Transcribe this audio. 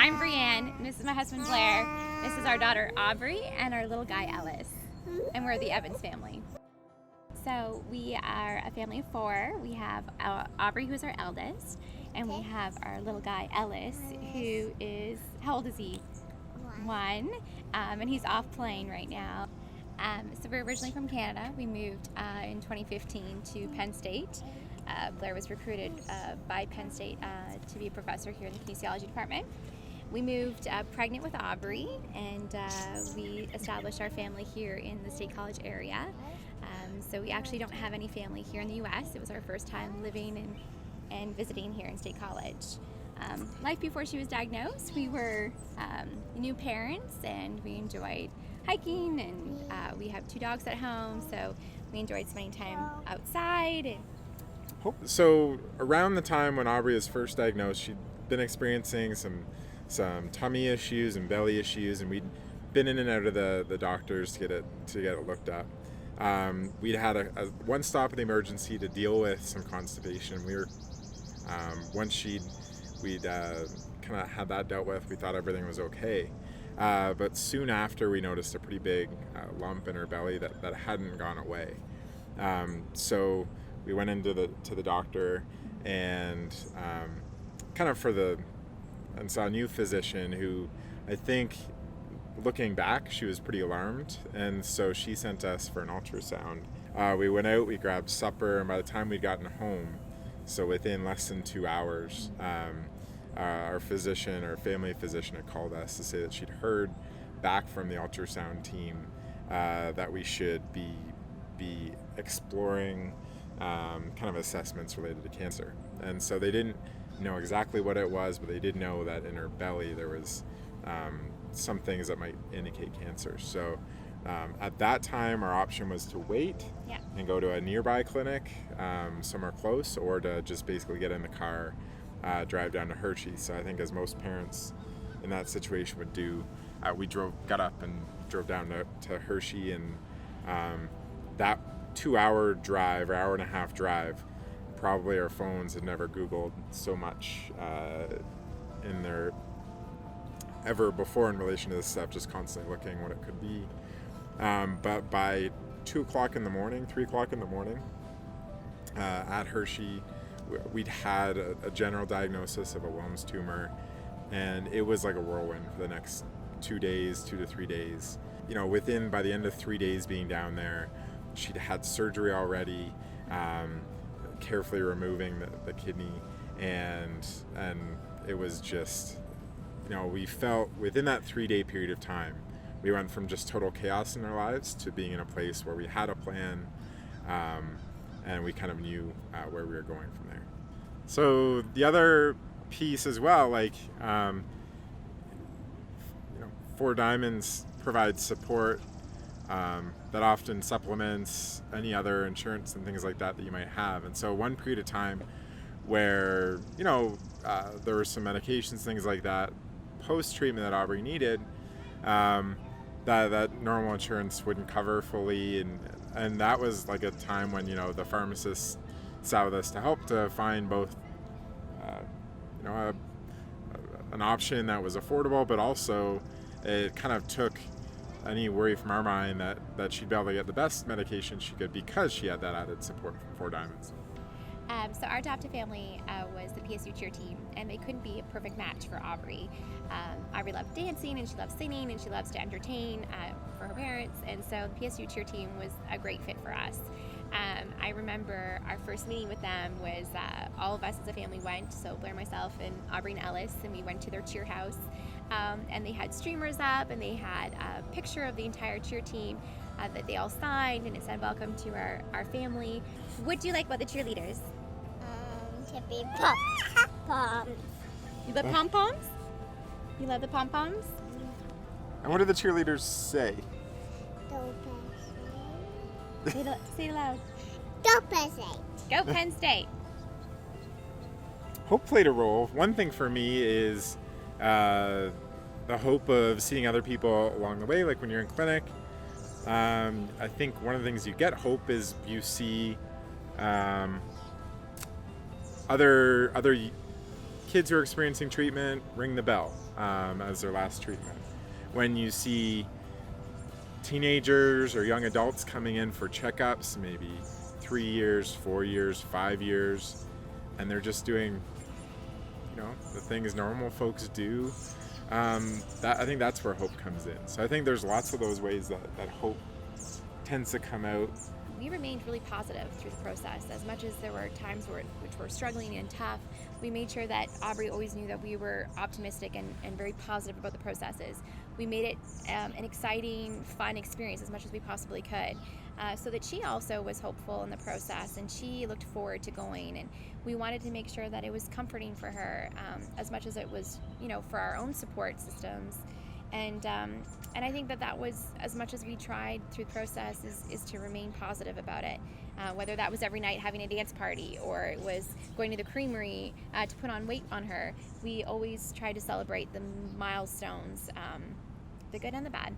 I'm Brienne, and this is my husband Blair. This is our daughter Aubrey and our little guy Ellis. And we're the Evans family. So we are a family of 4. We have Aubrey, who's our eldest, and we have our little guy Ellis, who is, how old is he? 1. And he's off playing right now. So we're originally from Canada. We moved in 2015 to Penn State. Blair was recruited by Penn State to be a professor here in the kinesiology department. We moved pregnant with Aubrey, and we established our family here in the State College area. So we actually don't have any family here in the U.S. It was our first time living and visiting here in State College. Life before she was diagnosed, we were new parents, and we enjoyed hiking, and we have 2 dogs at home, so we enjoyed spending time outside. So around the time when Aubrey was first diagnosed, she'd been experiencing some tummy issues and belly issues, and we'd been in and out of the doctors to get it looked up. We'd had a one stop at the emergency to deal with some constipation. We were once we'd kind of had that dealt with, we thought everything was okay. But soon after, we noticed a pretty big lump in her belly that hadn't gone away. So we went into the doctor and and saw a new physician who, I think, looking back, she was pretty alarmed, and so she sent us for an ultrasound. We went out, we grabbed supper, and by the time we'd gotten home, so within less than 2 hours, our family physician had called us to say that she'd heard back from the ultrasound team that we should be exploring kind of assessments related to cancer. And so they didn't know exactly what it was, but they did know that in her belly there was some things that might indicate cancer. So at that time, our option was to wait and go to a nearby clinic somewhere close, or to just basically get in the car, drive down to Hershey. So I think, as most parents in that situation would do, we got up and drove down to Hershey, and that 2-hour drive, or hour and a half drive, probably our phones had never Googled so much in there ever before in relation to this stuff, just constantly looking what it could be. But by 3 o'clock in the morning at Hershey, we'd had a general diagnosis of a Wilms tumor, and it was like a whirlwind for the next 2 to 3 days. By the end of 3 days being down there, she'd had surgery already, carefully removing the kidney, and it was just, we felt within that 3-day period of time, we went from just total chaos in our lives to being in a place where we had a plan, and we kind of knew where we were going from there. So the other piece as well, Four Diamonds provides support that often supplements any other insurance and things like that you might have. And so one period of time where, there were some medications, things like that, post-treatment that Aubrey needed, that normal insurance wouldn't cover fully. And that was like a time when, the pharmacist sat with us to help to find both, an option that was affordable, but also it kind of took any worry from our mind that she'd be able to get the best medication she could, because she had that added support from Four Diamonds. So our adoptive family was the PSU Cheer Team, and they couldn't be a perfect match for Aubrey. Aubrey loved dancing, and she loved singing, and she loves to entertain for her parents, and so the PSU Cheer Team was a great fit for us. I remember our first meeting with them was all of us as a family went, so Blair, myself, and Aubrey and Ellis, and we went to their cheer house, and they had streamers up, and they had a picture of the entire cheer team that they all signed, and it said, "Welcome to our family." What do you like about the cheerleaders? To be pom-poms. You love pom-poms? You love the pom-poms? And what did the cheerleaders say? Say it loud. Go Penn State. Go Penn State. Hope played a role. One thing for me is the hope of seeing other people along the way, like when you're in clinic. I think one of the things you get hope is you see other kids who are experiencing treatment ring the bell as their last treatment. When you see teenagers or young adults coming in for checkups, maybe 3 years, 4 years, 5 years, and they're just doing, the things normal folks do, I think that's where hope comes in. So I think there's lots of those ways that hope tends to come out. We remained really positive through the process. As much as there were times which were struggling and tough, we made sure that Aubrey always knew that we were optimistic and very positive about the processes. We made it an exciting, fun experience as much as we possibly could, so that she also was hopeful in the process and she looked forward to going. And we wanted to make sure that it was comforting for her as much as it was, for our own support systems. And I think that was, as much as we tried through the process, is to remain positive about it. Whether that was every night having a dance party or it was going to the creamery to put on weight on her, we always tried to celebrate the milestones, the good and the bad.